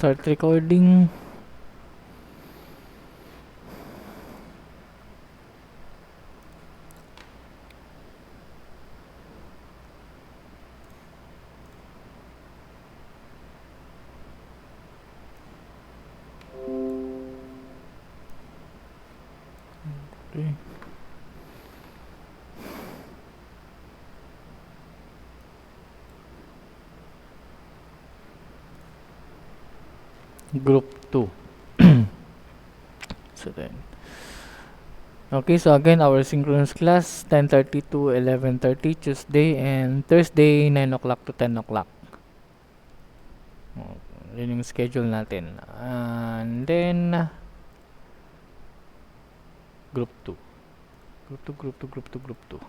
Start recording. Okay. Group 2. So then, okay, so again, our synchronous class 10:30 to 11:30 Tuesday and Thursday 9 o'clock to 10 o'clock. Oh, yun yung schedule natin. And then group 2. Group 2.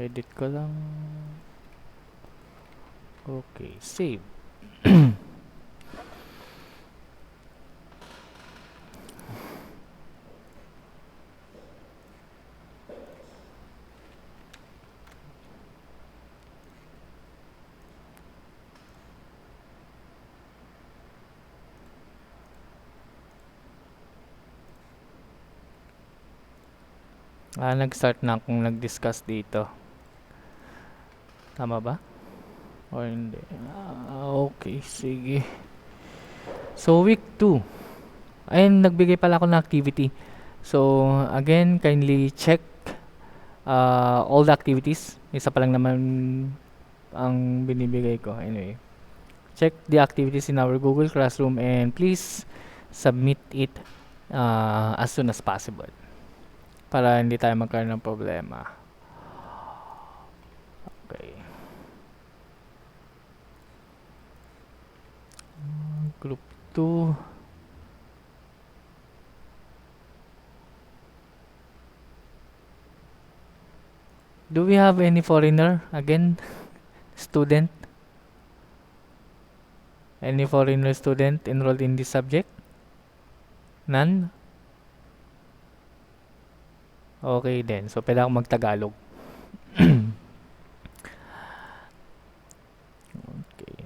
Edit ko lang. Okay, save. Nag-start na akong nag-discuss dito. Tama ba? Or hindi? Okay, sige. So, week 2. Ayun, nagbigay pala ako ng activity. So, again, kindly check all the activities. Isa pa lang naman ang binibigay ko. Anyway, check the activities in our Google Classroom and please submit it as soon as possible para hindi tayo magkaroon ng problema. Okay. Group 2. Do we have any foreigner again? Student? Any foreigner student enrolled in this subject? None? Okay then. So, pwede akong mag-Tagalog. Okay,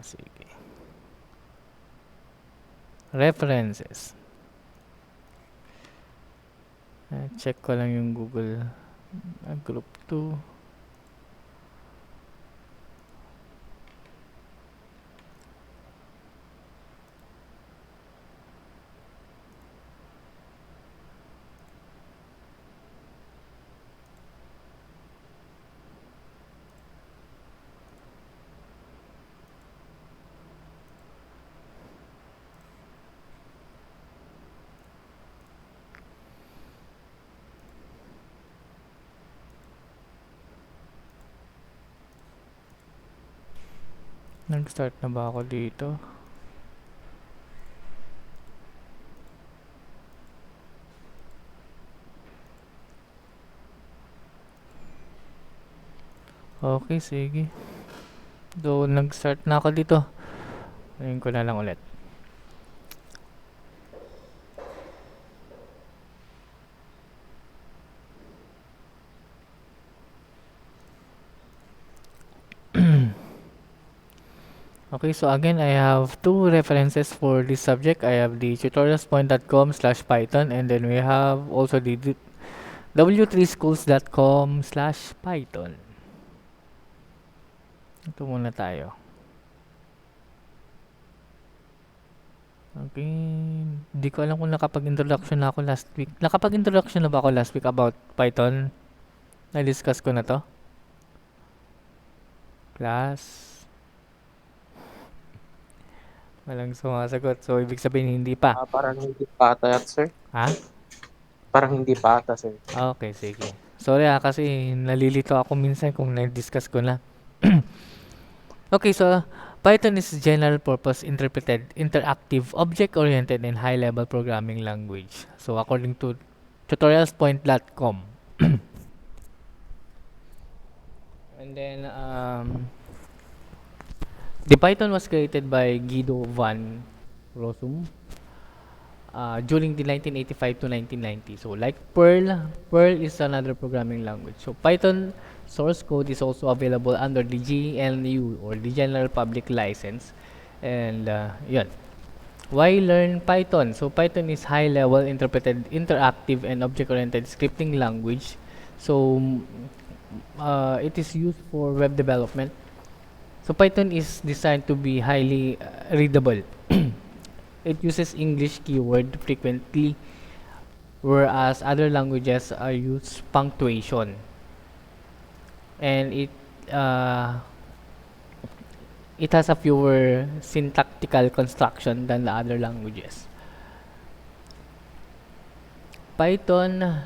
sige. References. Check ko lang yung Google Group 2. Nag-start na ba ako dito? Okay, sige. So, nag-start na ako dito. Ayun ko na lang ulit. Okay, so again, I have two references for this subject. I have the tutorialspoint.com/python and then we have also the w3schools.com/python. Ito muna tayo. Okay, hindi ko alam kung nakapag-introduction na ako last week. Nakapag-introduction na ba ako last week about Python? Na-discuss ko na to? Class? Walang sumasagot. So, ibig sabihin hindi pa. Parang hindi pa ata yan, sir. Ha? Parang hindi pa ata, sir. Okay, sige. Sorry kasi nalilito ako minsan kung na-discuss ko na. Okay, so Python is general purpose interpreted, interactive, object-oriented, and high-level programming language. So, according to tutorialspoint.com. And then, the Python was created by Guido van Rossum. during the 1985 to 1990. So like Perl is another programming language. So Python source code is also available under the GNU or the General Public License. And yun. Why learn Python? So Python is high-level interpreted, interactive, and object-oriented scripting language. So it is used for web development. So Python is designed to be highly readable. It uses English keyword frequently, whereas other languages use punctuation. And it has a fewer syntactical construction than the other languages. Python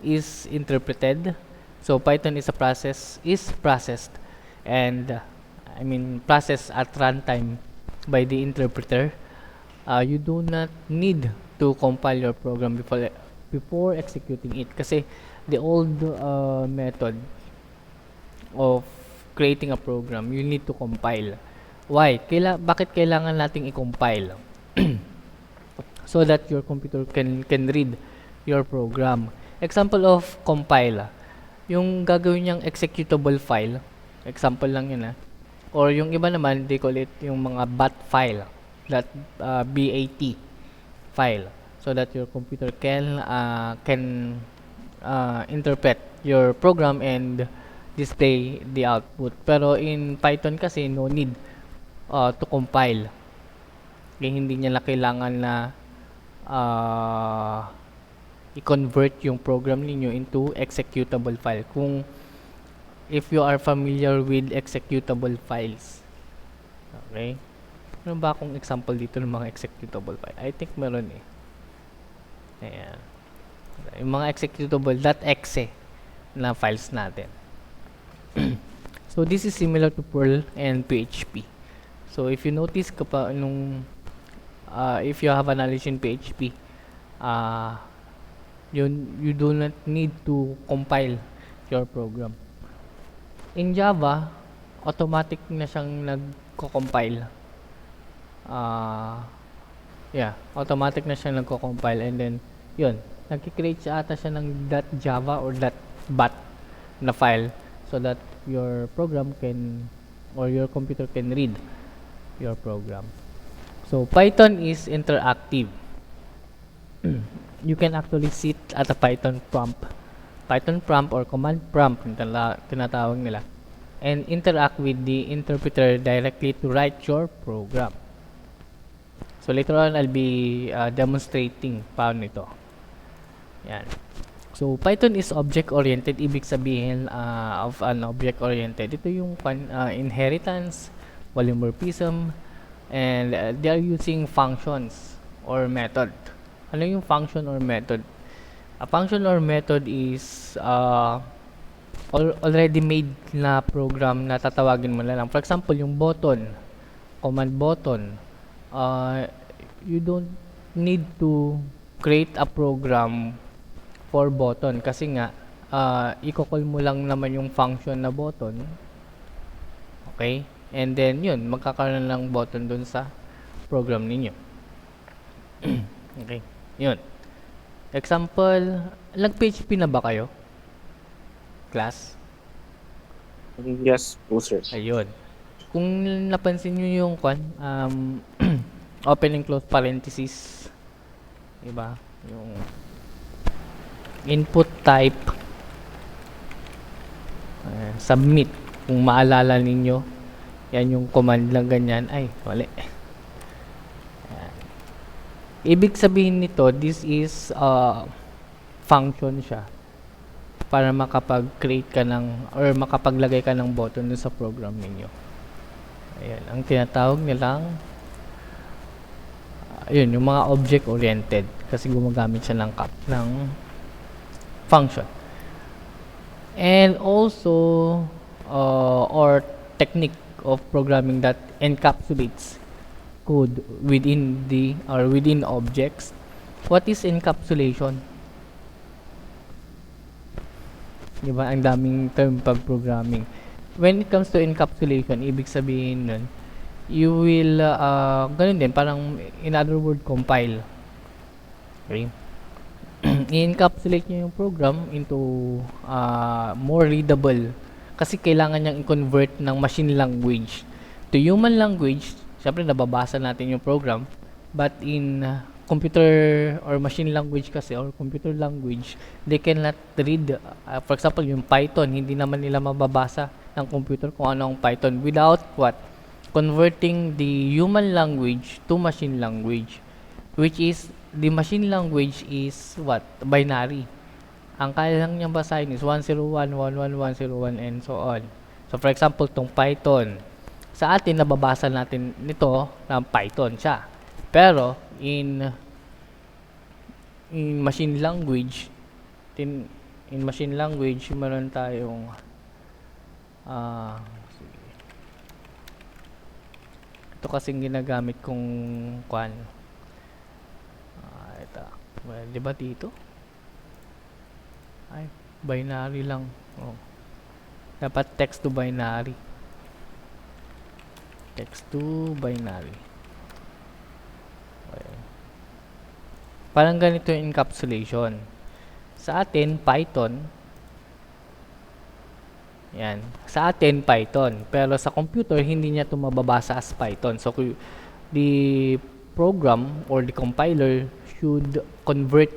is interpreted. So Python is processed and processed at runtime by the interpreter. You do not need to compile your program before executing it kasi the old method of creating a program, you need to compile. Why? Bakit kailangan nating i-compile? So that your computer can read your program. Example of compile. Yung gagawin niyang executable file. Example lang yun Or yung iba naman, they call it yung mga bat file. BAT file. So that your computer can interpret your program and display the output. Pero in Python kasi, no need to compile. Kaya hindi niya na kailangan na i-convert yung program ninyo into executable file. If you are familiar with executable files. Okay? Meron ba akong example dito ng mga executable file? I think meron Ayan. Yung mga executable .exe na files natin. So this is similar to Perl and PHP. So if you notice if you have a knowledge in PHP, you do not need to compile your program. In Java, automatic na siyang nagko-compile. Automatic na siyang nagko-compile and then yun, nagki-create siya ng .java or .bat na file so that your program or your computer can read your program. So Python is interactive. You can actually sit at a Python prompt or command prompt tinatawag nila, and interact with the interpreter directly to write your program. So later on, I'll be demonstrating paano ito. Yan. So Python is object-oriented. Ibig sabihin of an object-oriented, ito yung inheritance, polymorphism, and they are using functions or method. Ano yung function or method? A function or method is already made na program na tatawagin mo na lang. For example, yung button, command button, you don't need to create a program for button kasi nga i-call mo lang naman yung function na button. Okay? And then yun, magkakaroon ng button dun sa program ninyo. Okay? Yun. Example, nag-PHP na ba kayo? Class? Yes po, sir. Ayun. Kung napansin nyo yung open and close parenthesis, diba? Yung input type, submit. Kung maalala ninyo, yan yung command lang ganyan. Ay, mali. Ibig sabihin nito, this is function siya para makapag-create ka or makapaglagay ka ng button dun sa program ninyo. Ayan, ang tinatawag nilang yun, yung mga object-oriented kasi gumagamit siya ng function. And also or technique of programming that encapsulates code within objects. What is encapsulation? Diba? Ang daming term pag programming. When it comes to encapsulation, ibig sabihin nun, you will ganun din, parang in other word, compile. Okay? I-encapsulate nyo yung program into more readable. Kasi kailangan niyang i-convert ng machine language to human language. Siyempre, nababasa natin yung program. But in computer or machine language kasi, or computer language, they cannot read. For example, yung Python, hindi naman nila mababasa ng computer kung ano ang Python without what? Converting the human language to machine language, which is the machine language is what? Binary. Ang kaya lang niyang basahin is 101, 111, 101, and so on. So, for example, tong Python. Sa atin, nababasa natin nito ng Python siya. Pero, in machine language, in machine language, meron tayong sige. Ito kasing ginagamit kong kwan. Ito. Well, di ba dito? Ay, binary lang. Oh. Dapat text to binary. Text to binary. Okay. Parang ganito yung encapsulation. Sa atin, Python. Yan. Sa atin, Python. Pero sa computer, hindi niya ito mababasa as Python. So, the program or the compiler should convert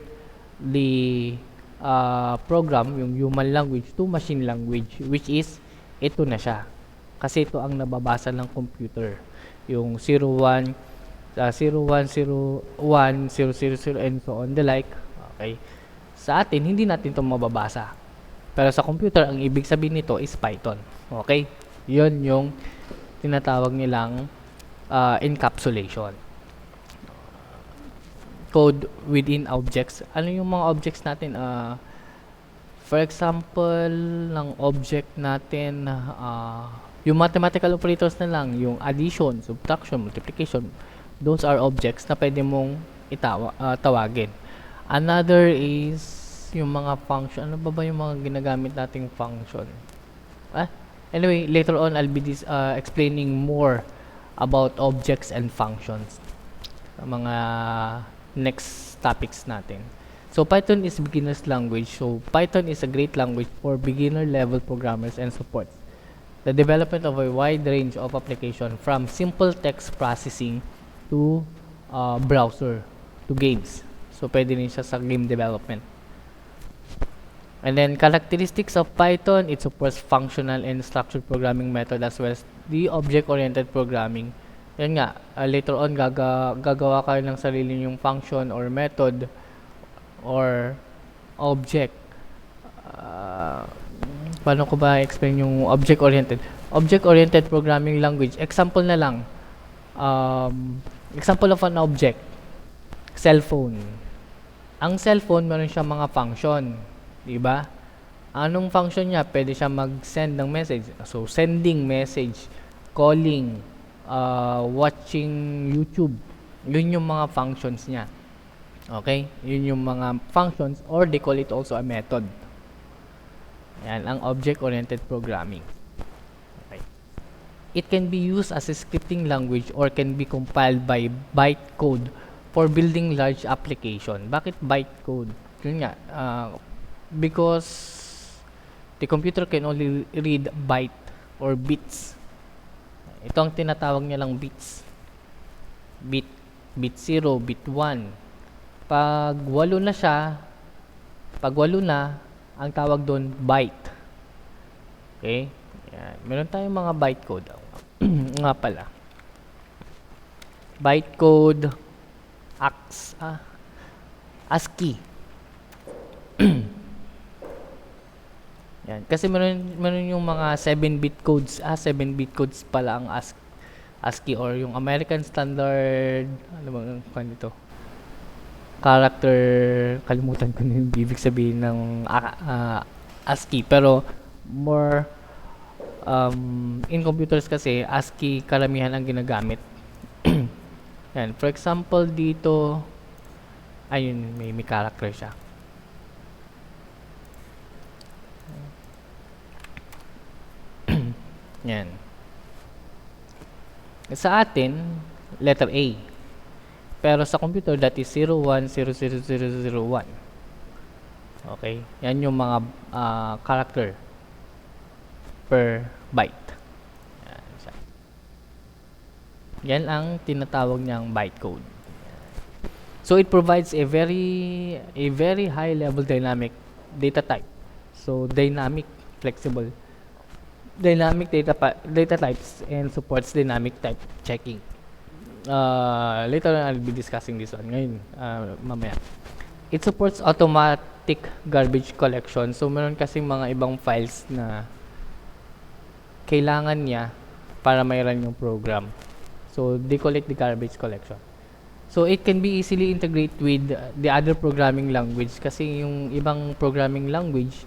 the program, yung human language, to machine language, which is, ito na siya. Kasi ito ang nababasa ng computer. Yung 01, 0101, 000, and so on the like. Okay. Sa atin, hindi natin ito mababasa. Pero sa computer, ang ibig sabihin nito is Python. Okay? Yun yung tinatawag nilang encapsulation. Code within objects. Ano yung mga objects natin? For example, ng object natin, yung mathematical operators na lang, yung addition, subtraction, multiplication, those are objects na pwede mong tawagin. Another is yung mga function. Ano ba yung mga ginagamit nating function? Anyway, later on, I'll be explaining more about objects and functions. Mga next topics natin. So, Python is beginner's language. So, Python is a great language for beginner level programmers and supports the development of a wide range of application from simple text processing to browser to games. So, pwede rin siya sa game development. And then, characteristics of Python, it supports functional and structured programming method as well as the object-oriented programming. Yan nga, later on, gagawa kayo ng sarili yung function or method or object. Paano ko ba explain yung object-oriented? Object-oriented programming language. Example na lang. Example of an object. Cellphone. Ang cellphone, meron siyang mga function. Diba? Anong function niya? Pwede siya mag-send ng message. So, sending message, calling, watching YouTube. Yun yung mga functions niya. Okay? Yun yung mga functions or they call it also a method. Yan, ang object-oriented programming. Okay. It can be used as a scripting language or can be compiled by bytecode for building large application. Bakit bytecode? Yun nga, because the computer can only read byte or bits. Ito ang tinatawag niya lang bits. Bit 0, bit 1. Pag 8 na siya, pag 8 na, ang tawag doon byte. Okay? Yan. Meron tayong mga bytecode. Nga pala. Bytecode, ASCII. Yan. Kasi meron yung mga 7-bit codes. 7-bit codes pala ang ASCII or yung American Standard, ano ba ang dito? Character, kalimutan ko na yung ibig sabihin ng ASCII. Pero, more, in computers kasi, ASCII karamihan ang ginagamit. Yan. For example, dito, ayun, may character siya. Yan. Sa atin, letter A. Pero sa computer, that is 01000001. Okay? Yan yung mga character per byte. Yan, siya. Yan ang tinatawag niyang bytecode. So it provides a very high level dynamic data type. So dynamic, flexible, dynamic data types and supports dynamic type checking. Later on, I'll be discussing this one ngayon, mamaya. It supports automatic garbage collection. So meron kasi mga ibang files na kailangan niya para mayroon yung program. So they collect the garbage collection. So it can be easily integrate with the other programming language kasi yung ibang programming language,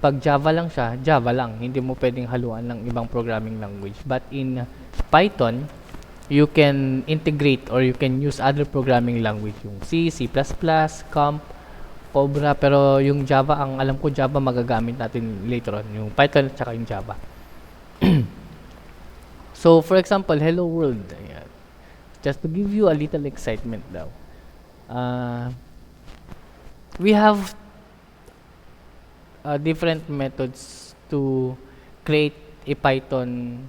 pag Java lang siya, Java lang. Hindi mo pwedeng haluan ng ibang programming language. But in Python, you can integrate or you can use other programming language, yung C, C++, Comp, Cobra, pero yung Java, ang alam ko Java magagamit natin later on, yung Python at saka yung Java. So for example, hello world. Ayan. Just to give you a little excitement daw. We have different methods to create a Python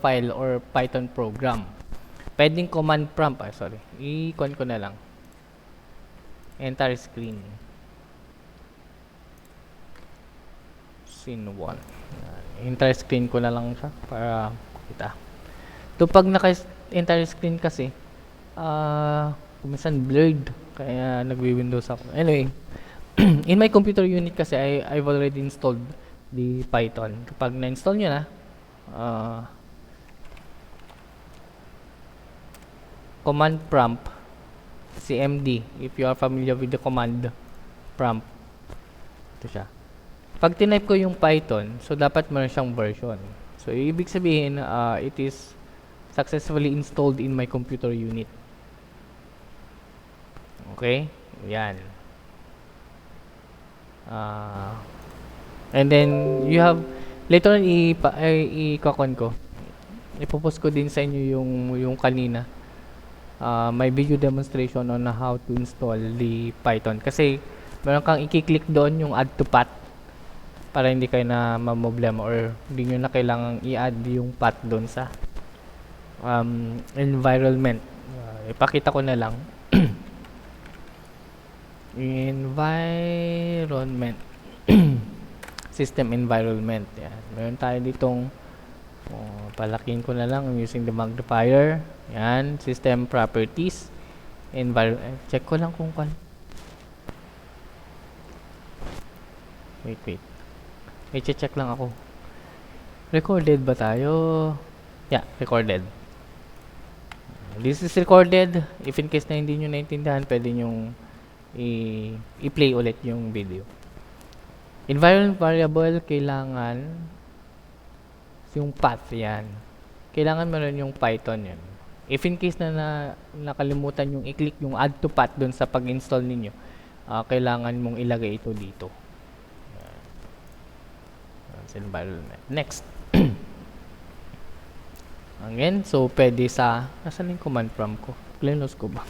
file or Python program. Pwedeng command prompt, i-con ko na lang. Entire screen. Scene 1. Entire screen ko na lang siya para kita. To pag naka-entire screen kasi, minsan blurred, kaya nagwi-Windows ako. Anyway, in my computer unit kasi, I've already installed the Python. Kapag na-install nyo na, command prompt, CMD, if you are familiar with the command prompt, ito siya. Pag tinype ko yung Python, so dapat meron siyang version. So, ibig sabihin, it is successfully installed in my computer unit. Okay? Yan. And then, you have, later on, i-kakon ko. Ipopost ko din sa inyo yung kanina. May video demonstration on how to install the Python. Kasi, meron kang i-click doon yung add to path para hindi kayo na mamblema or hindi nyo na kailangang i-add yung path doon sa environment. Ipakita ko na lang. Environment. System environment. Yan. Meron tayo ditong palakihin ko na lang using the magnifier. Yan. System properties. Environment. Check ko lang kung wait. I-check lang ako. Recorded ba tayo? Yeah, recorded. This is recorded. If in case na hindi nyo naintindihan, pwede nyo i-play ulit yung video. Environment variable, kailangan yung path yan. Kailangan meron yung Python yan. If in case na nakalimutan yung i-click yung add to path dun sa pag-install ninyo, kailangan mong ilagay ito dito. Environment. Next. Again, so pwede sa nasaan yung command prompt ko? Cleanlos ko ba?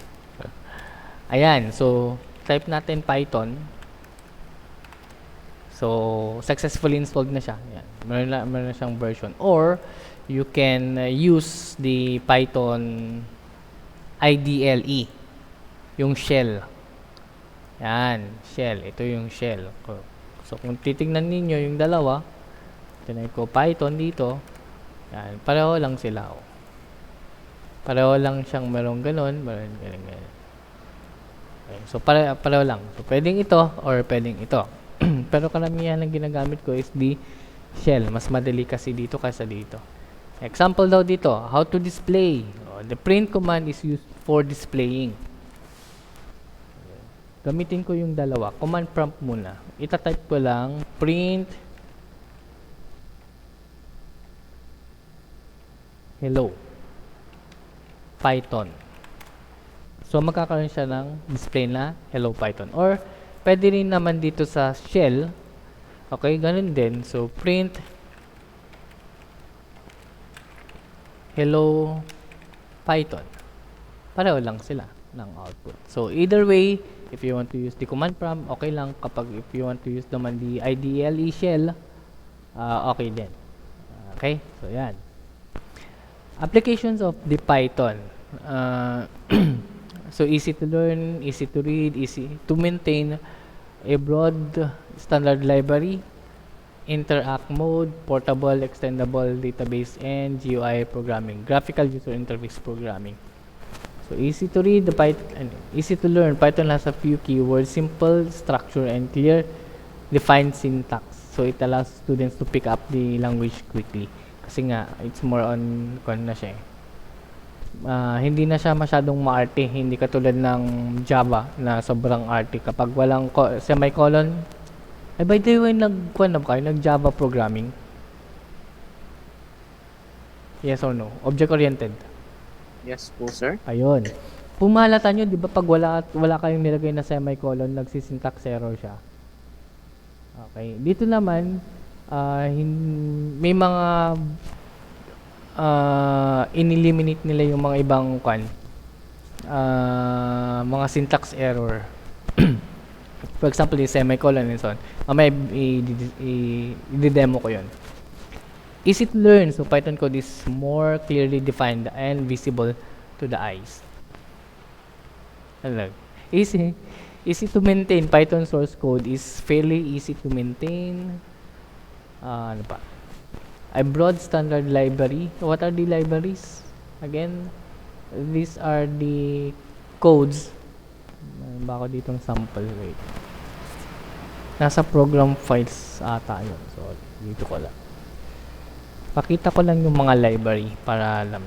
Ayan, so type natin Python. So successfully installed na siya. Ayan. Meron na siyang version. Or you can use the Python IDLE, yung shell. Yan, shell. Ito yung shell. So kung titingnan ninyo yung dalawa, tinay ko Python dito. Yan, pareho lang sila. Pareho lang siyang merong ganun, meron ganun. Okay, so pareho lang. So pwedeng ito or pwedeng ito. Pero karamihan ng ginagamit ko is the shell. Mas madali kasi dito kaysa dito. Example daw dito, how to display. The print command is used for displaying. Gamitin ko yung dalawa. Command prompt muna. Ita-type ko lang print hello Python. So magkakaroon siya ng display na hello Python. Or pwede rin naman dito sa shell. Okay, ganun din. So print hello Python. pareho lang sila ng output. So either way, if you want to use the command prompt, okay lang. Kapag if you want to use naman the IDLE shell, okay din. Okay, so yan. Applications of the Python. So easy to learn, easy to read, easy to maintain, a broad standard library, interact mode, portable, extendable database, and GUI programming, graphical user interface programming. So easy to read, easy to learn. Python has a few keywords, simple structure, and clear defined syntax. So it allows students to pick up the language quickly. Kasi nga, it's more on na siya eh. Hindi na siya masyadong maarte, hindi katulad ng Java na sobrang arte. Kapag walang semicolon, by the way, nag-Java programming? Yes or no? Object-oriented. Yes po, sir. Ayun. Pumalata nyo, di ba pag wala kayong nilagay na semicolon, nagsisyntax error siya. Okay. Dito naman, may mga ineliminate nila yung mga ibang mga syntax error. For example, yung semicolon and so on. Mamaya i-demo ko yun. Easy to learn. So Python code is more clearly defined and visible to the eyes. Easy to maintain. Python source code is fairly easy to maintain. Ano pa? A broad standard library. What are the libraries? Again, these are the codes. Baka ditong sample. Wait. Nasa program files ata yun. So, dito ko lang. Pakita ko lang yung mga library para alam.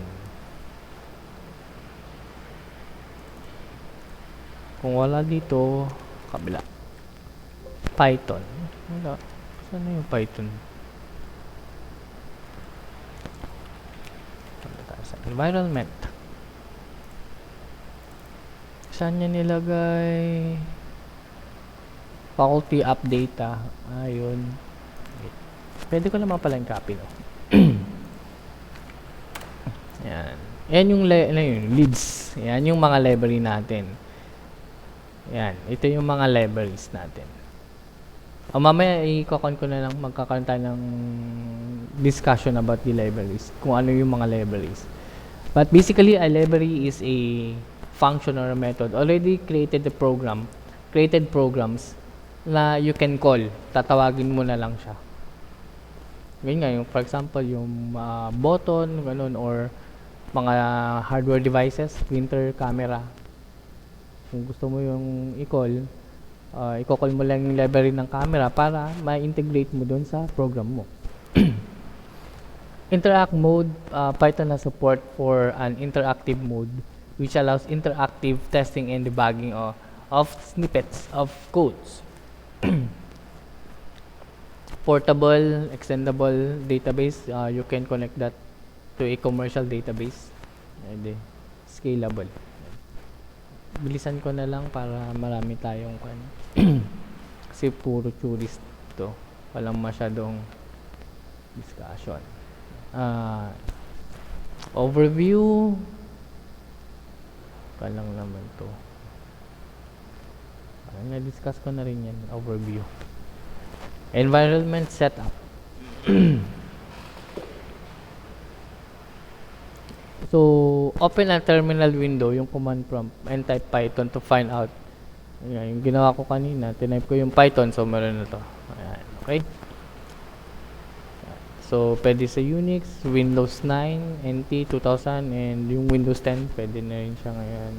Kung wala dito, kabila. Python. Wala. Saan na yung Python? Environment. Saan niya nilagay? Faculty update ayun. Pwede ko naman pala yung copy, no? Yan. Yan yung leads. Yan yung mga library natin. Yan. Ito yung mga libraries natin. Mamaya i-con ko na lang, magkakaroon tayo ng discussion about the libraries. Kung ano yung mga libraries. But basically, a library is a function or a method already created programs na you can call. Tatawagin mo na lang siya. Ganyan nga, yung, for example, yung button, ganun, or mga hardware devices, printer, camera. Kung gusto mo yung i-call, i-call mo lang yung library ng camera para ma-integrate mo doon sa program mo. Interact mode, Python has support for an interactive mode which allows interactive testing and debugging of snippets of codes. Portable, extendable database, you can connect that to a commercial database. And scalable. Bilisan ko na lang para marami tayong kasi puro tourist to. Walang masyadong discussion. Overview. Lang naman to. Na-discuss ko na rin yan. Overview. Environment setup. So, open a terminal window, yung command prompt, and type Python to find out. Ayan, yung ginawa ko kanina, tinype ko yung Python, so meron na to. Ayan, okay? So, pwede sa Unix, Windows 9, NT 2000, and yung Windows 10, pwede na rin siya ngayon.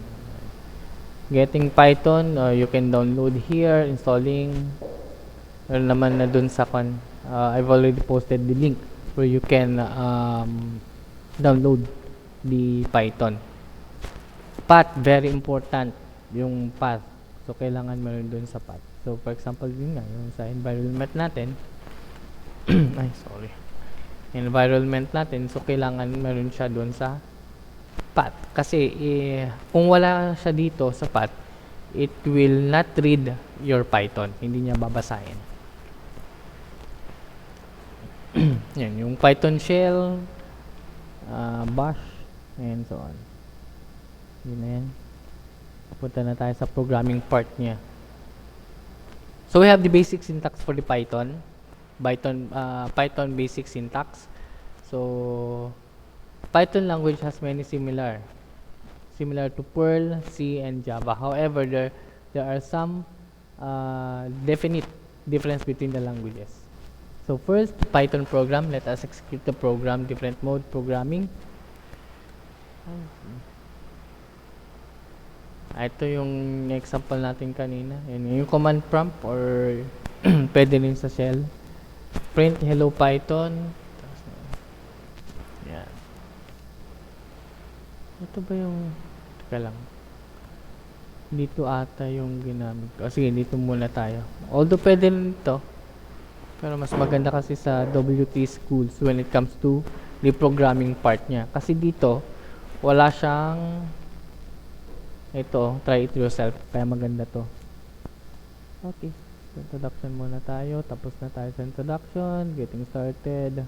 Getting Python, you can download here, installing. Meron naman na dun sa I've already posted the link where you can download the Python. Path, very important yung path. So, kailangan meron dun sa path. So, for example, yun nga, yung sa environment natin, environment natin, so kailangan meron siya dun sa path. Kasi, kung wala siya dito sa path, it will not read your Python. Hindi niya babasahin. Yan, yung Python shell, bash, and so on. Yun na yan. Punta na tayo sa programming part niya. So we have the basic syntax for the Python. Python basic syntax. So Python language has many similar to Perl, C, and Java. However, there are some definite difference between the languages. So first, Python program. Let us execute the program. Different mode programming. Ito yung example natin kanina. Yung command prompt or pwede rin sa shell. Print hello Python. Yan. Ito ba yung... Teka lang. Dito ata yung ginamit ko. Sige, dito muna tayo. Although pwede rin ito. Pero mas maganda kasi sa WT Schools when it comes to the programming part niya. Kasi dito, wala siyang... Ito, try it yourself. Kaya maganda to. Okay. So, introduction muna tayo. Tapos na tayo sa introduction. Getting started.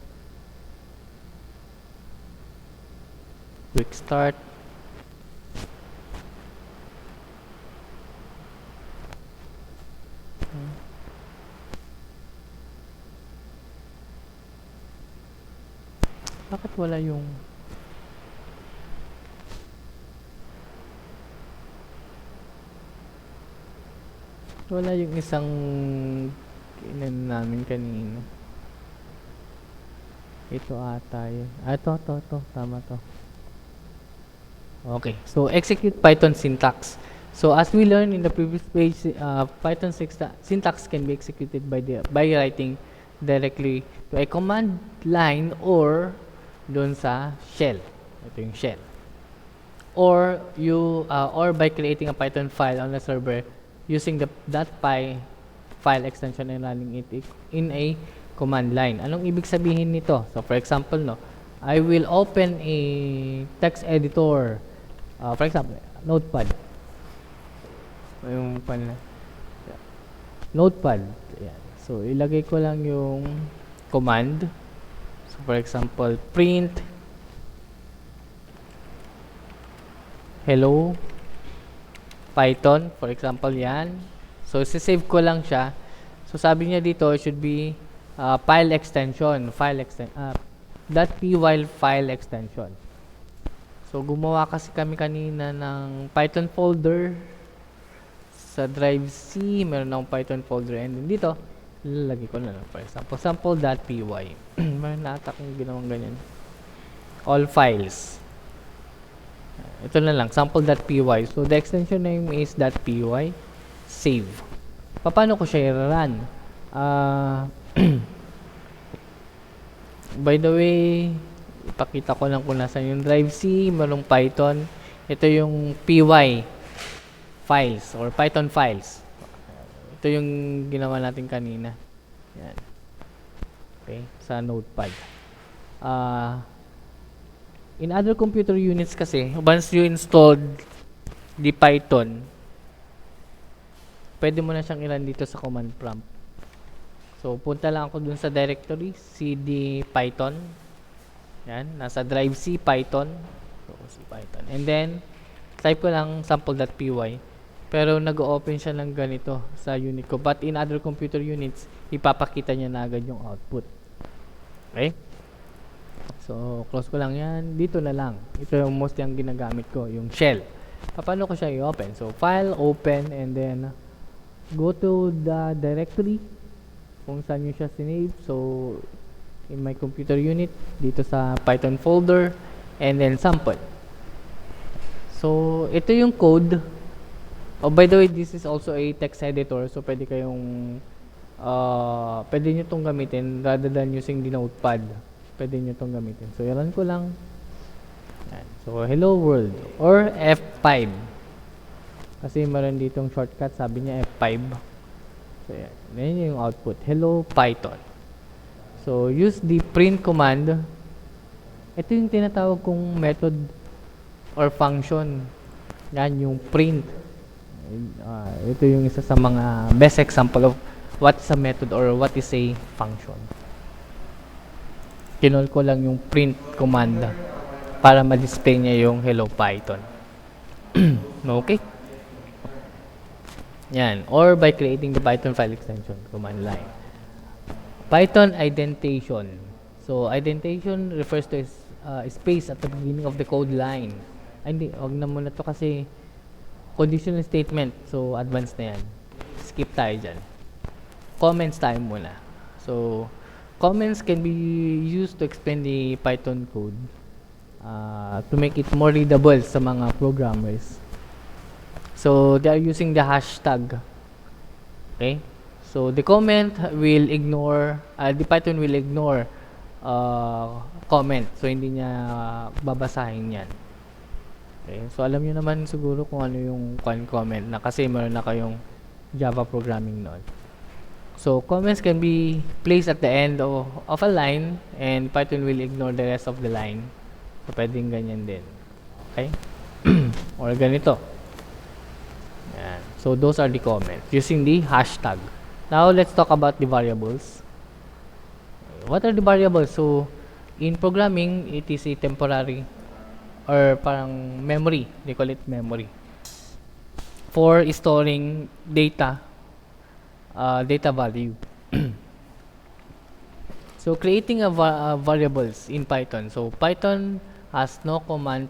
Quick start. Bakit wala yung... Wala yung isang kinan namin kanina. Ito ata yun. Ito. Tama to. Okay. So, execute Python syntax. So, as we learned in the previous page, Python syntax can be executed by writing directly to a command line or doon sa shell. Ito yung shell. Or by creating a Python file on the server using the .py file extension and running it in a command line. Anong ibig sabihin nito? So for example, I will open a text editor. For example, Notepad. Yung Notepad. Ayan. So ilagay ko lang yung command. So for example, print hello Python, for example, yan. So, sisave ko lang siya. So, sabi niya dito, it should be file extension. .py file extension. So, gumawa kasi kami kanina ng Python folder. Sa drive C, meron akong Python folder. And dito, lalagay ko na lang. For example, sample.py. Meron na ata kung ginawang ganyan. All files. Ito na lang, sample.py. So, the extension name is .py. Save. Paano ko siya i-run? By the way, ipakita ko lang kung nasan yung drive C, merong Python. Ito yung py files or Python files. Ito yung ginawa natin kanina. Yan. Okay, sa Notepad. In other computer units kasi, once you installed the Python, pwede mo na siyang i-run dito sa command prompt. So, punta lang ako dun sa directory, cd python. Yan, nasa drive C, Python. So, C Python. And then, type ko lang sample.py. Pero, nag-open siya ng ganito sa unit ko. But in other computer units, ipapakita niya na agad yung output. Okay? So, close ko lang yan. Dito na lang. Ito yung most yung ginagamit ko, yung shell. Paano ko siya i-open? So, file, open, and then go to the directory kung saan nyo siya sinave. So, in my computer unit, dito sa Python folder, and then sample. So, ito yung code. Oh, by the way, this is also a text editor. So, pwede kayong pwede nyo itong gamitin rather than using the Notepad. Pwede nyo itong gamitin. So, i-run ko lang. Yan. So, hello world. Or F5. Kasi meron ditong shortcut. Sabi niya F5. So, yan. Yan yung output. Hello Python. So, use the print command. Ito yung tinatawag kong method or function. Yan yung print. Ito yung isa sa mga best example of what is a method or what is a function. Kinol ko lang yung print command para ma-display niya yung hello Python. Okay? Yan. Or by creating the Python file extension, command line. Python indentation. So, indentation refers to space at the beginning of the code line. Ay, hindi. Huwag na muna to kasi conditional statement. So, advanced na yan. Skip tayo dyan. Comments tayo muna. So, comments can be used to explain the Python code to make it more readable sa mga programmers. So, they are using the hashtag. Okay? So, the comment will ignore, the Python will ignore comment. So, hindi niya babasahin yan. Okay? So, alam niyo naman siguro kung ano yung comment na kasi meron na kayong Java programming noon. So, comments can be placed at the end of a line and Python will ignore the rest of the line. So, pwedeng ganyan din. Okay? Or ganito. Yan. So, those are the comments using the hashtag. Now, let's talk about the variables. What are the variables? So, in programming, it is a temporary or parang memory. They call it memory. For storing data, data value. So, creating variables in Python. So, Python has no command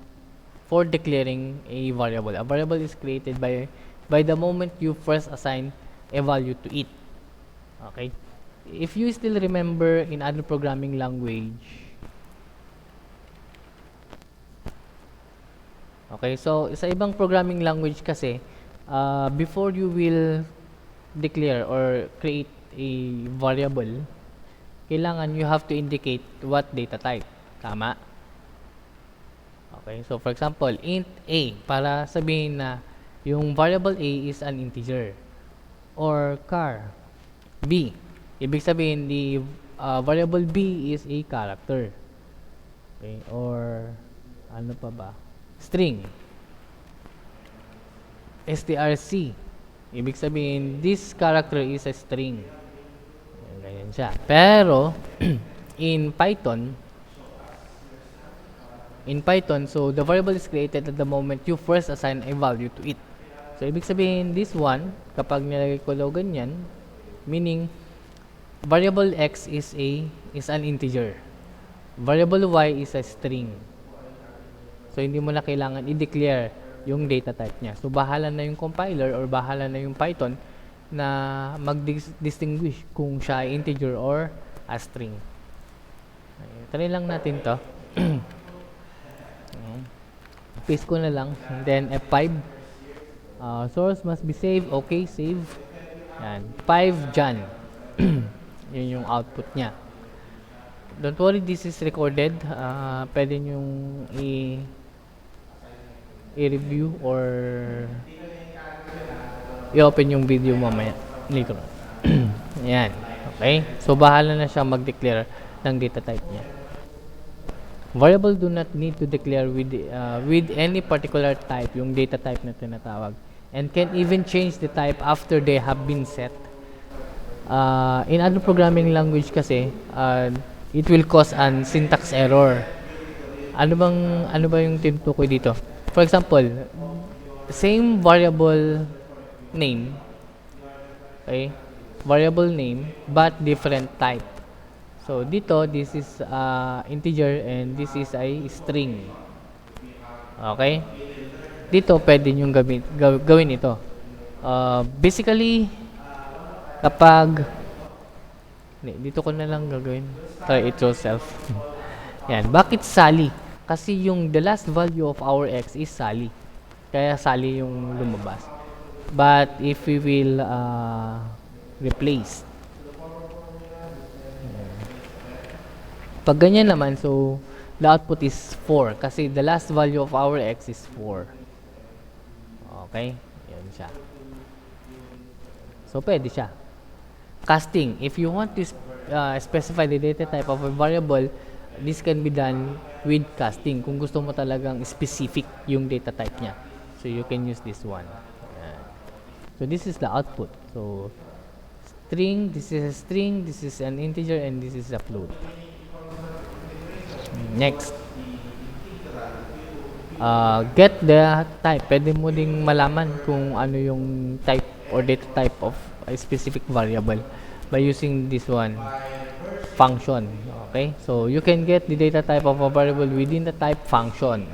for declaring a variable. A variable is created by the moment you first assign a value to it. Okay? If you still remember in other programming language, okay, so sa ibang programming language kasi, before you will declare or create a variable, kailangan you have to indicate what data type. Tama? Okay, so for example, int a, para sabihin na yung variable a is an integer. Or char b, ibig sabihin the variable b is a character. Okay, or ano pa ba? String. strc, ibig sabihin this character is a string. Ganyan siya. Pero in Python, so the variable is created at the moment you first assign a value to it. So, ibig sabihin, this one, kapag nilagay ko daw ganyan, meaning, variable x is an integer. Variable y is a string. So, hindi mo na kailangan i-declare yung data type niya. So, bahala na yung compiler or bahala na yung Python na mag-distinguish kung siya ay integer or a string. Try lang natin to. Paste ko na lang. And then, F5. Source must be saved. Okay, save. Yan. 5 Jan. Yun yung output niya. Don't worry, this is recorded. Pwede nyong i-review or i-open yung video mamaya. Later on. Yan. Okay? So, bahala na siya mag-declare ng data type niya. Variable do not need to declare with any particular type, yung data type na tinatawag. And can even change the type after they have been set. In other programming language kasi, it will cause an syntax error. Ano ba yung tinutukoy dito? For example, same variable name, okay? Variable name, but different type. So, dito, this is integer and this is a string. Okay? Dito, pwede nyo gawin ito. Basically, kapag dito ko na lang gagawin. Try it yourself. Yan. Bakit Sally? Kasi yung the last value of our x is Sally. Kaya Sally yung lumabas. But if we will replace, pag ganyan naman, so the output is 4 kasi the last value of our x is 4. Okay? Yan siya. So, pwede siya. Casting. If you want to specify the data type of a variable, this can be done with casting. Kung gusto mo talagang specific yung data type niya. So, you can use this one. So, this is the output. So, string, this is a string, this is an integer, and this is a float. Next. get the type. Pwede mo ding malaman kung ano yung type or data type of a specific variable by using this one, function. Okay? So, you can get the data type of a variable within the type function.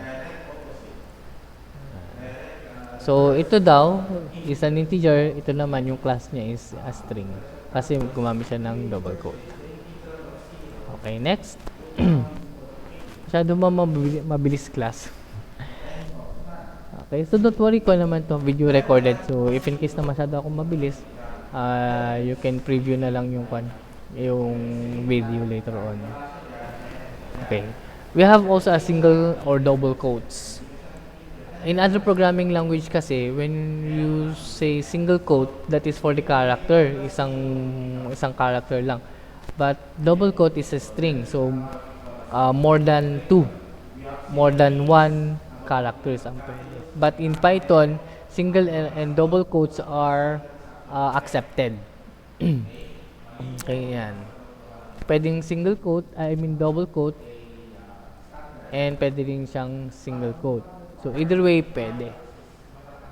So, ito daw is an integer. Ito naman, yung class niya is a string. Kasi gumamit siya ng double quote. Okay, next. Masyado mabilis class. Okay, so don't worry ko naman to video recorded. So, if in case na masyado akong mabilis, you can preview na lang yung video later on. Okay. We have also a single or double quotes. In other programming language kasi, when you say single quote, that is for the character, isang character lang. But double quote is a string, so more than one characters ang pwede. But in Python, single and double quotes are accepted. Okay, yan. Pwedeng single quote, double quote, and pwede rin siyang single quote. So, either way, pwede.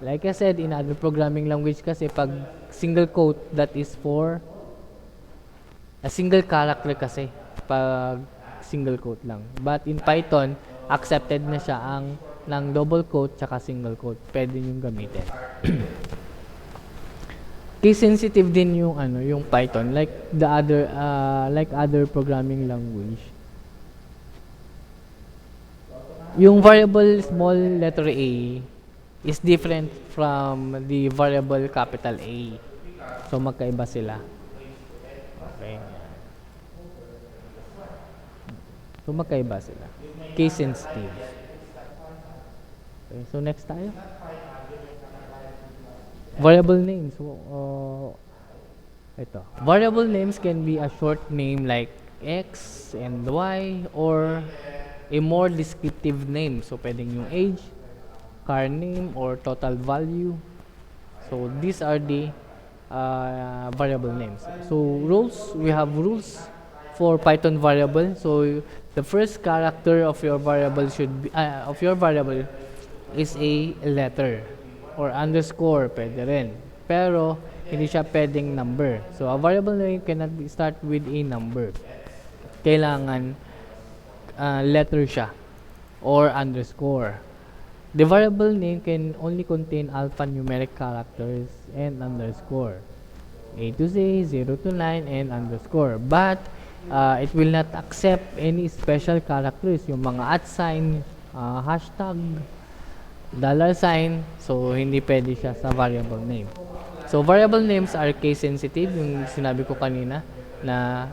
Like I said, in other programming language kasi, pag single quote, that is for a single character kasi. Pag single quote lang. But in Python, accepted na siya ng double quote tsaka single quote. Pwede yung gamitin. Case sensitive din yung Python, like other programming language. Yung variable small letter a is different from the variable capital A. So, magkaiba sila. Okay. So, magkaiba sila. Case sensitive. Okay, so next tayo. Variable names. Ito. Variable names can be a short name like X and Y or a more descriptive name. So, pwedeng yung age, car name, or total value. So, these are the variable names. So, rules. We have rules for Python variable. So, the first character of your variable is a letter or underscore. Pwede rin. Pero, hindi siya pwedeng number. So, a variable name cannot start with a number. Kailangan letter siya or underscore. The variable name can only contain alphanumeric characters and underscore. A to Z, 0 to 9, and underscore. But, it will not accept any special characters. Yung mga @ sign, hashtag, $sign. So, hindi pwede siya sa variable name. So, variable names are case sensitive. Yung sinabi ko kanina na,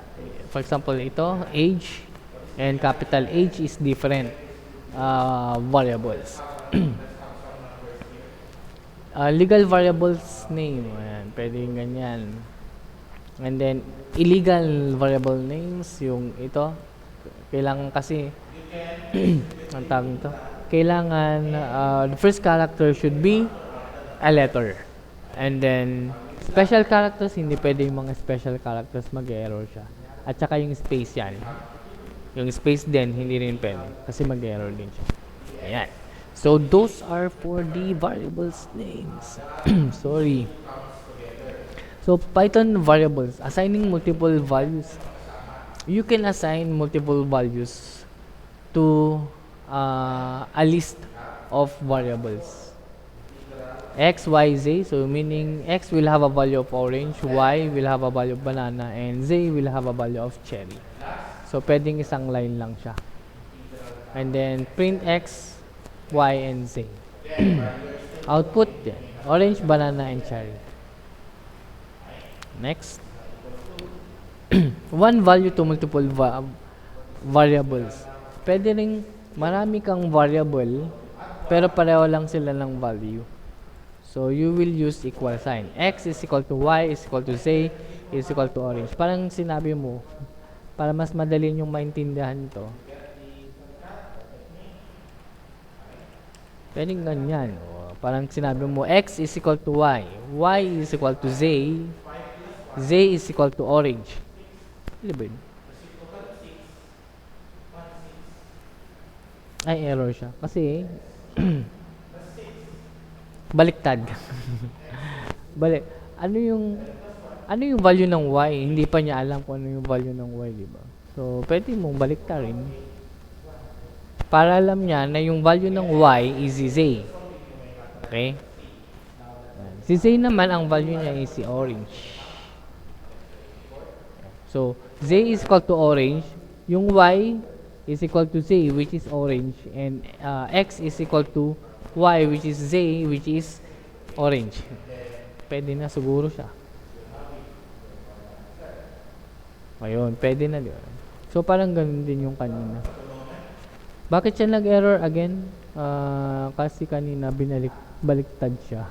for example, ito, age, and capital H is different variables. Legal variables name. Ayan, pwedeng ganyan. And then, illegal variable names, yung ito. Kailangan kasi, ang tawag nito, kailangan, the first character should be a letter. And then, special characters, hindi pwede yung mga special characters, mag-error siya. At saka yung space yan. Yung space din, hindi rin pwede. Kasi mag-error din siya. Ayan. So, those are for the variables names. Sorry. So, Python variables. Assigning multiple values. You can assign multiple values to a list of variables. X, Y, Z. So, meaning X will have a value of orange, Y will have a value of banana, and Z will have a value of cherry. So, pwedeng isang line lang siya. And then, print X, Y, and Z. Output, yan. Orange, banana, and cherry. Next. One value to multiple variables. Pwede rin marami kang variable, pero pareho lang sila ng value. So, you will use equal sign. X is equal to Y is equal to Z is equal to orange. Parang sinabi mo, para mas madali yung maintindihan ito. Pwedeng ganyan. Parang sinabi mo, X is equal to Y. Y is equal to Z. Z is equal to orange. Ano ba yun? Ay, error siya. Kasi, Baliktad. Balik. Ano yung ano yung value ng y? Hindi pa niya alam kung ano yung value ng y, di ba? So, pwede mong baliktarin. Para alam niya na yung value ng y is z. Okay? Si z naman, ang value niya is si orange. So, z is equal to orange. Yung y is equal to z, which is orange. And x is equal to y, which is z, which is orange. Pwede na siguro siya. Ayun, pwede na, di ba? So, parang ganun din yung kanina. Bakit siya nag-error again? Kasi kanina baliktad siya.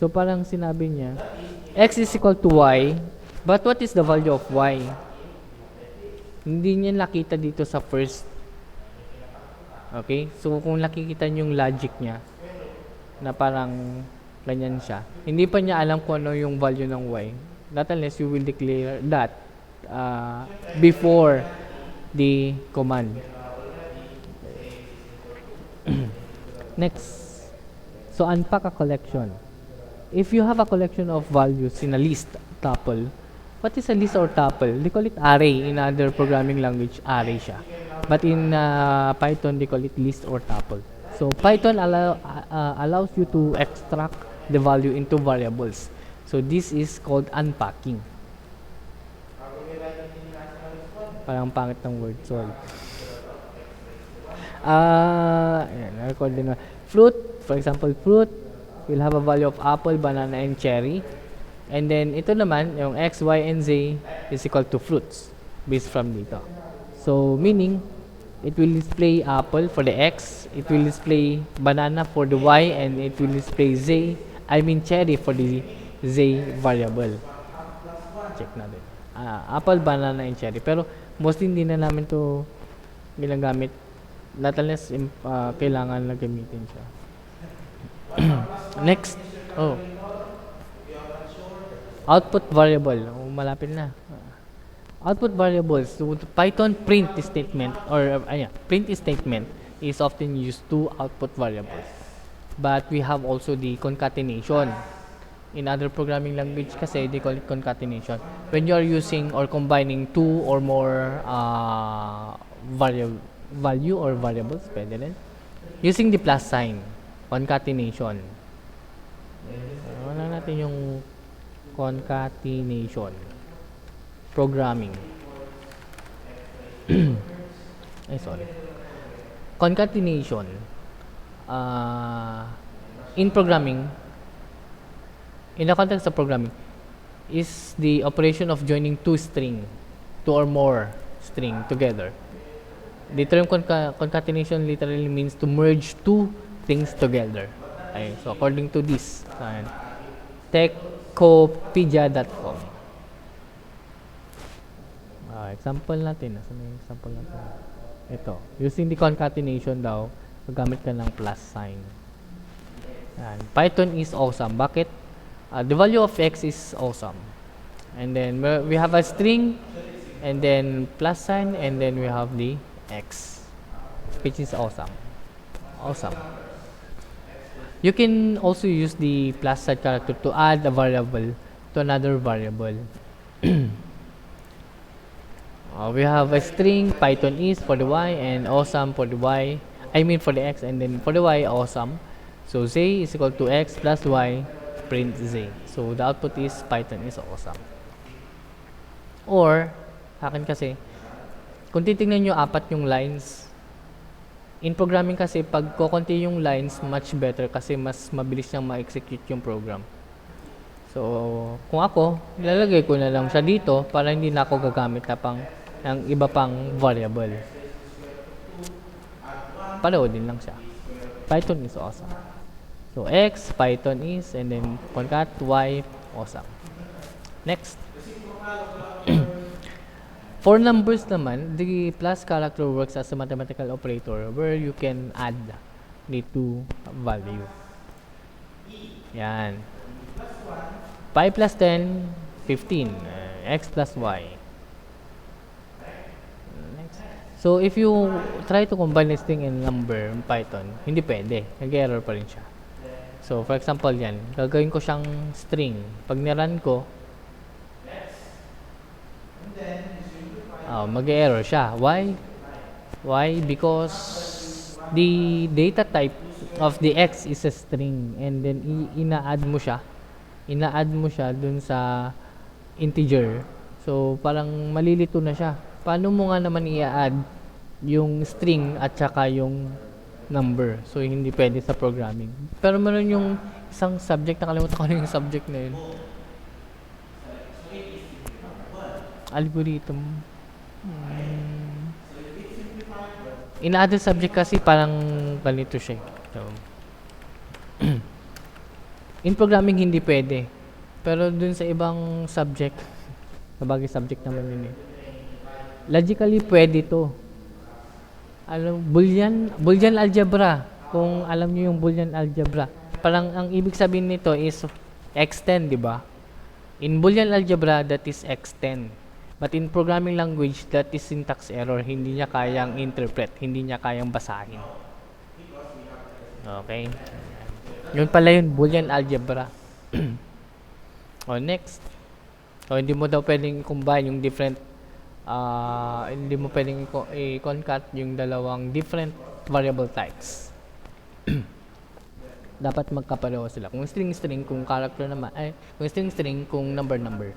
So, parang sinabi niya, x is equal to y, but what is the value of y? Hindi niya nakita dito sa first. Okay? So, kung nakikita niyo yung logic niya, na parang ganyan siya, hindi pa niya alam kung ano yung value ng y. Not unless you will declare that before the command. Next. So, unpack a collection. If you have a collection of values in a list tuple, what is a list or tuple? They call it array. In other programming language, array siya. But in Python, they call it list or tuple. So, Python allows you to extract the value into variables. So, this is called unpacking. Parang pangit ng word, sorry. Record din na. Fruit, for example, fruit will have a value of apple, banana, and cherry. And then, ito naman, yung x, y, and z is equal to fruits based from dito. So, meaning, it will display apple for the x, it will display banana for the y, and it will display cherry for the z variable. Check natin. Apple, banana, and cherry. Pero, mostly hindi na namin to ginagamit. Not unless kailangan na gamitin siya. Next. Output variable. Malapit na. Output variables. So, Python print statement print statement is often used to output variables. But we have also the concatenation. In other programming language kasi, they call it concatenation. When you are using or combining two or more value or variables, pwede rin. Using the plus sign, concatenation. Wala natin yung concatenation. Programming. Sorry. Concatenation. In programming, in the context of programming, is the operation of joining two or more string together. The term concatenation literally means to merge two things together. Okay, so according to this, techopedia.com. Example natin. Nasaan yung example natin? Ito. Using the concatenation daw, magamit ka ng plus sign. Yan. Python is awesome. Bakit? The value of x is awesome. And then we have a string, and then plus sign, and then we have the x, which is awesome. Awesome. You can also use the plus sign character to add a variable to another variable. We have a string, Python is for the y, and awesome for the y. For the x, and then for the y, awesome. So z is equal to x plus y, print z. So the output is Python is awesome. Or, akin kasi, kung titingnan nyo, apat yung lines. In programming kasi, pag kukunti yung lines, much better kasi mas mabilis niyang ma-execute yung program. So, kung ako, nilalagay ko na lang siya dito para hindi na ako gagamit na ng iba pang variable. Pareho din lang siya. Python is awesome. So, x, Python is, and then concat, y, awesome. Next. For numbers naman, the plus character works as a mathematical operator where you can add the two value. Yan. 5 plus 10, 15. X plus y. Next. So, So, if you try to combine a string and number in Python, hindi pwede. Nag-error pa rin siya. So, for example, yan. Gagawin ko siyang string. Pag nirun ko, mag-error siya. Why? Why? Because the data type of the x is a string and then ina-add mo siya. Ina-add mo siya dun sa integer. So, parang malilito na siya. Paano mo nga naman i-add yung string at saka yung number? So, hindi pwede sa programming. Pero meron yung isang subject, nakalimutan ko na yung subject na yun. Algorithm. In other subject kasi parang ganito siya. So, in programming hindi pwede. Pero dun sa ibang subject, sabagay subject naman yun eh. Logically, pwede to. Boolean algebra. Kung alam niyo yung Boolean algebra. Parang ang ibig sabihin nito is x10, di ba? In Boolean algebra, that is x10. But in programming language, that is syntax error. Hindi niya kayang interpret. Hindi niya kayang basahin. Okay? Yun pala yun, Boolean algebra. O, next. O, hindi mo daw pwedeng combine yung different hindi mo pwedeng i-concat yung dalawang different variable types. Dapat magkapareho sila. Kung string, kung character naman, kung string, kung number.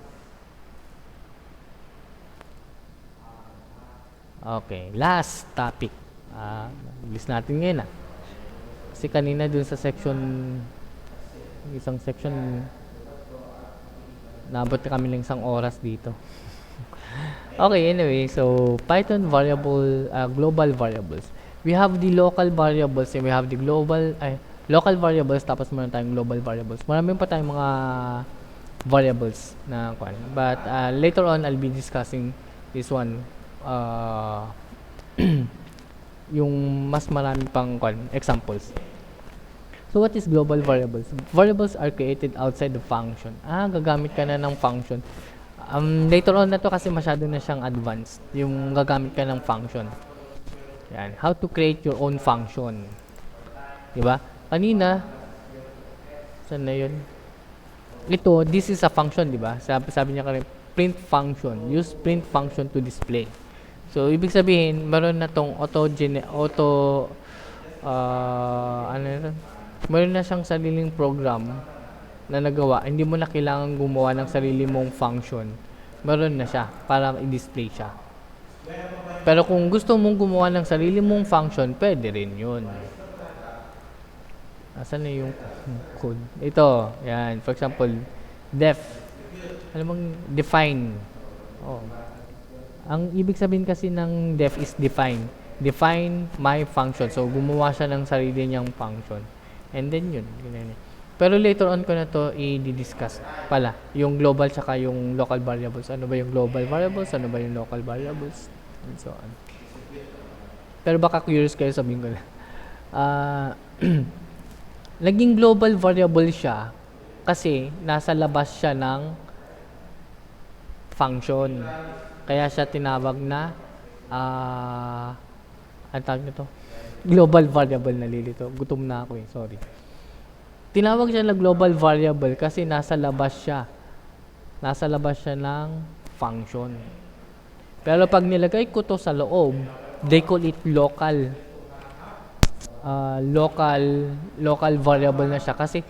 Okay, last topic. List natin ngayon Kasi kanina dun sa isang section, nabot na kami lang isang oras dito. Okay, anyway, so Python variable, global variables. We have the local variables and we have the local variables, tapos meron tayong global variables. Maraming pa tayong mga variables na kuan. But later on, I'll be discussing this one. Yung mas marami pang examples. So what is global variables? Variables are created outside the function. Gagamit ka na ng function. Later on na to kasi masyado na siyang advanced. Yung gagamit ka ng function. Yan. How to create your own function. Diba? Kanina, saan na yun? Ito, this is a function, diba? Sabi niya kanina, print function. Use print function to display. So, ibig sabihin, meron na tong meron na siyang sariling program na nagawa, hindi mo na kailangan gumawa ng sarili mong function. Meron na siya para i-display siya. Pero kung gusto mong gumawa ng sarili mong function, pwede rin yun. Asan na yung code? Ito, yan. For example, def. Alam mong define. Ang ibig sabihin kasi ng def is define. Define my function. So, gumawa siya ng sarili niyang function. And then yun. Pero later on ko na to i-discuss pala. Yung global tsaka yung local variables. Ano ba yung global variables? Ano ba yung local variables? And so on. Pero baka curious kayo, sabihin ko na. Naging global variable siya kasi nasa labas siya ng function. Kaya siya tinawag na ang tawag nito? Global variable. Nalilito. Gutom na ako sorry. Tinawag siya na global variable kasi nasa labas siya. Nasa labas siya ng function. Pero pag nilagay ko to sa loob, they call it local. Local variable na siya kasi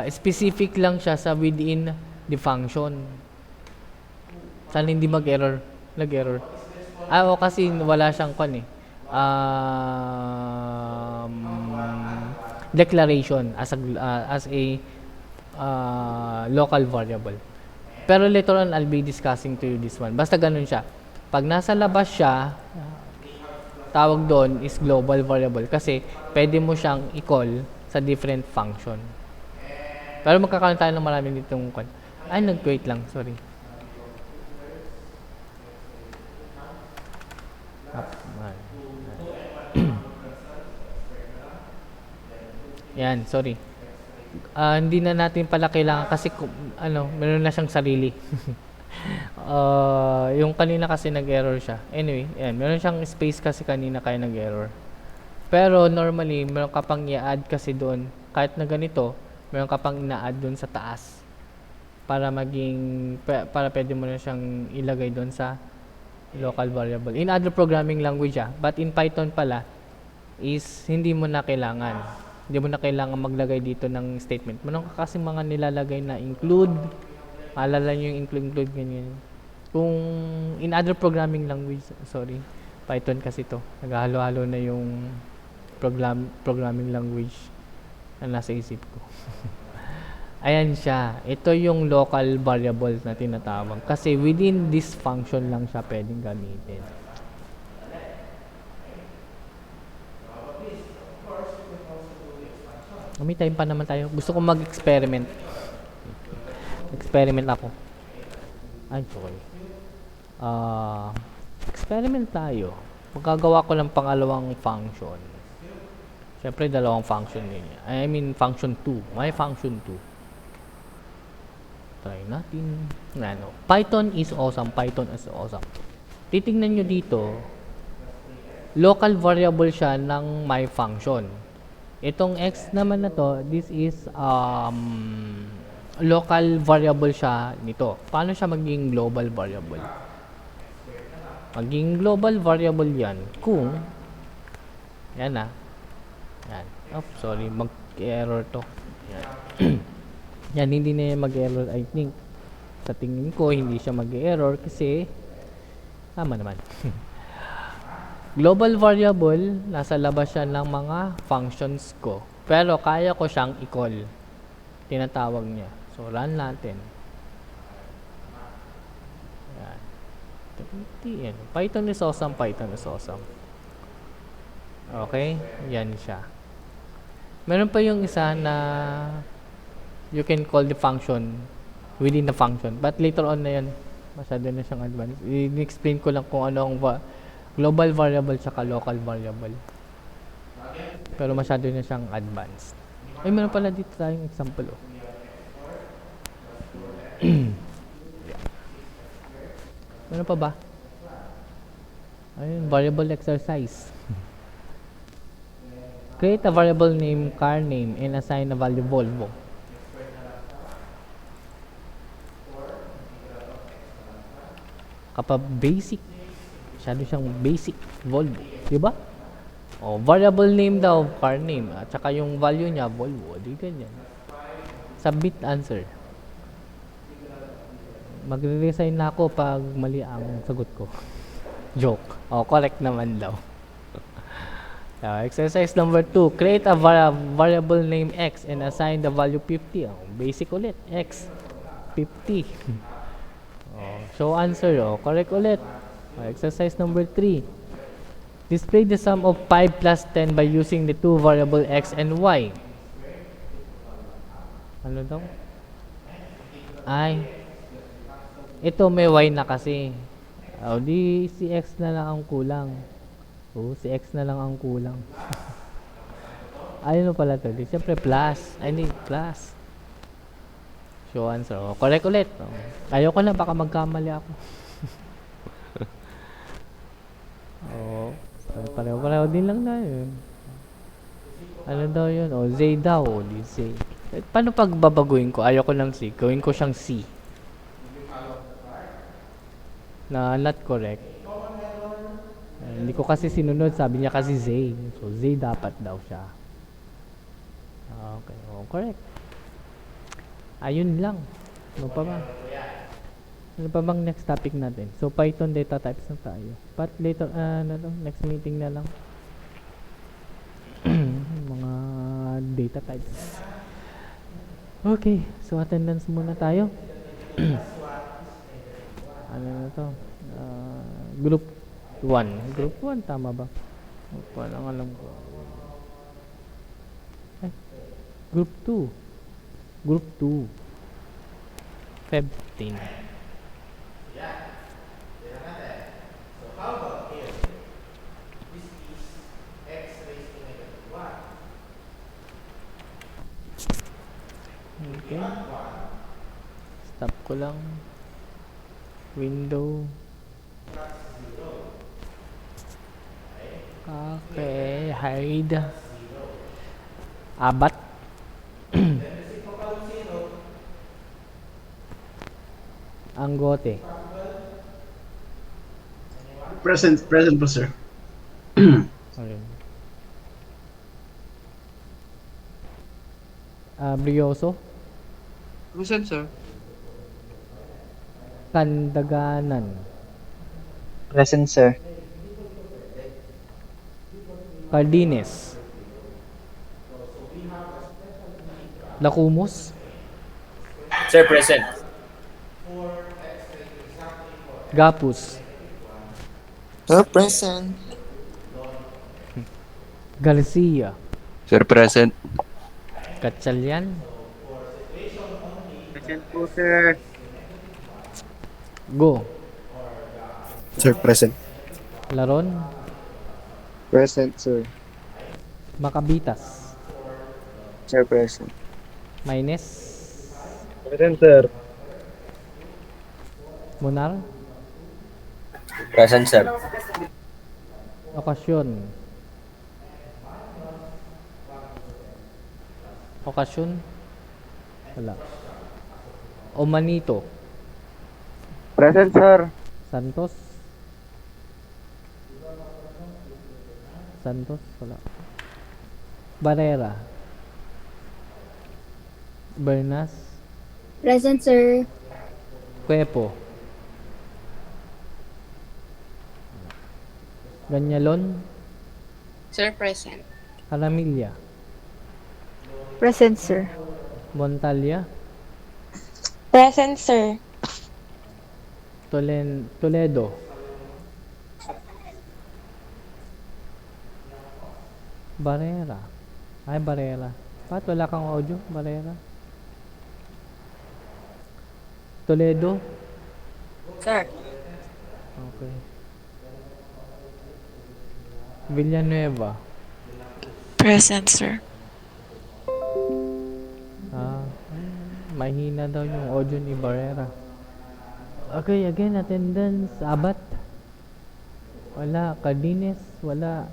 specific lang siya sa within the function. Sana hindi mag-error. Nag-error. Kasi wala siyang declaration as a local variable. Pero later on, I'll be discussing to you this one. Basta ganun siya. Pag nasa labas siya, tawag doon is global variable kasi pwede mo siyang i-call sa different function. Pero magkakaroon tayo ng marami ditong nag-wait lang, sorry. Yan, sorry. Hindi na natin pala kailangan kasi meron na siyang sarili. Yung kanina kasi nag-error siya. Anyway, yan. Meron siyang space kasi kanina kaya nag-error. Pero normally, meron ka pang i-add kasi doon. Kahit na ganito, meron ka pang ina-add doon sa taas. Para para pwede mo na siyang ilagay doon sa local variable. In other programming language but in Python pala, is hindi mo na kailangan. Hindi mo na kailangan maglagay dito ng statement. Meron ka kasi mga nilalagay na include, alala nyo yung include, ganyan. Kung in other programming language, sorry, Python kasi to. Naghahalo-halo na yung programming language na nasa isip ko. Ayan siya. Ito yung local variable na tinatawag. Kasi within this function lang siya pwedeng gamitin. May time pa naman tayo. Gusto ko mag-experiment. Experiment ako. Ay, sorry. Experiment tayo. Magagawa ko ng pangalawang function. Siyempre, dalawang function din. I mean, function 2. May function 2. Try natin. Ano? Python is awesome. Python is awesome. Titingnan nyo dito. Local variable siya ng my function. Itong x naman na to, this is local variable siya nito. Paano siya maging global variable? Maging global variable yan kung yan yan. Oh, sorry, mag-error to. Yan. Yan, hindi na yan mag-error, I think. Sa tingin ko, hindi siya mag-error kasi tama naman. Global variable, nasa labas siya ng mga functions ko. Pero kaya ko siyang i-call. Tinatawag niya. So, run natin. Yan. Python is awesome. Python is awesome. Okay? Yan siya. Meron pa yung isa na you can call the function within the function. But later on na yan, masyado na siyang advanced. I-explain ko lang kung ano ang global variable tsaka local variable. Pero masyado na siyang advanced. Ay, meron pala dito tayong example. Meron pa ba? Ayun, variable exercise. Create a variable name car name and assign a value Volvo. Kapag basic, masyado siyang basic Volvo, di ba? O, variable name daw, car name, at saka yung value niya, Volvo, di ganyan. Submit answer. Magre-resign na ako pag mali ang sagot ko. Joke. O, correct naman daw. Exercise number 2. Create a variable name x and assign the value 50. Oh, basic ulit. X. 50. Show answer. Correct ulit. Exercise number 3. Display the sum of 5 plus 10 by using the two variable x and y. Ano daw? Ay. Ito may y na kasi. Di si x na lang ang kulang. Si x na lang ang kulang. Ayun pala to. Siyempre plus. I need plus. Show answer. Correct ulit. Ayoko na, baka magkamali ako. Pareho din lang na yun. Ano daw yun? Z daw. Di Z. Paano pag babaguhin ko? Ayoko ng C. Gawin ko siyang C. Na not correct. Hindi ko kasi sinunod. Sabi niya kasi Z. So, Z dapat daw siya. Okay. Correct. Ayun lang. Ano pa ba? Ano pa bang next topic natin? So, Python data types na tayo. But later, next meeting na lang. Mga data types. Okay. So, attendance muna tayo. Ano na to? Group 1. Group 1, tama ba? Parang alam ko. Group 2. Group 2. Feb 10. So how about here? This is x raised to negative 1. Okay. Stop ko lang. Window. Okay, hide. Abat. Anggote. Present po, sir. Ayun. Brioso. Present, sir. Kandaganan. Present, sir. Cardines. Lacumus. Sir, present. Gapus. Sir, present. Garcia. Sir, present. Gatchalian. Present po, sir. Go. Sir, present. Laron. Present, sir. Makabitas. Sir, present. Maynes. Present, sir. Munar. Present, sir. Okasyon. Okasyon. Wala. Omanito. Present, sir. Santos. Santos. Wala. Barrera. Bernas. Present, sir. Cuepo. Ganyalon. Sir, present. Aramilla. Present, sir. Montalya. Present, sir. Toledo. Barrera. Ay, Barrera. Ba't wala kang audio? Barrera. Toledo. Sir. Okay. Villanueva. Present, sir. Mahina daw yung audio ni Barrera. Okay, again, attendance. Abat. Wala. Cardines. Wala.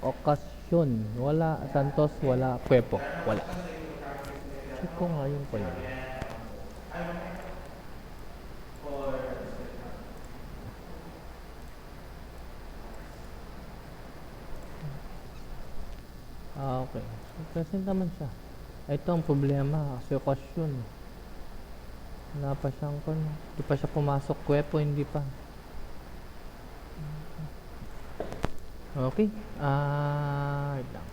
Ocasyon. Wala. Santos. Wala. Cuepo. Wala. Check ko nga yung pala. Okay. So, present naman siya. Ito ang problema. Kasi okasyon. Wala pa siyang hindi pa siya pumasok. Cuepo, hindi pa. Okay. Wait lang.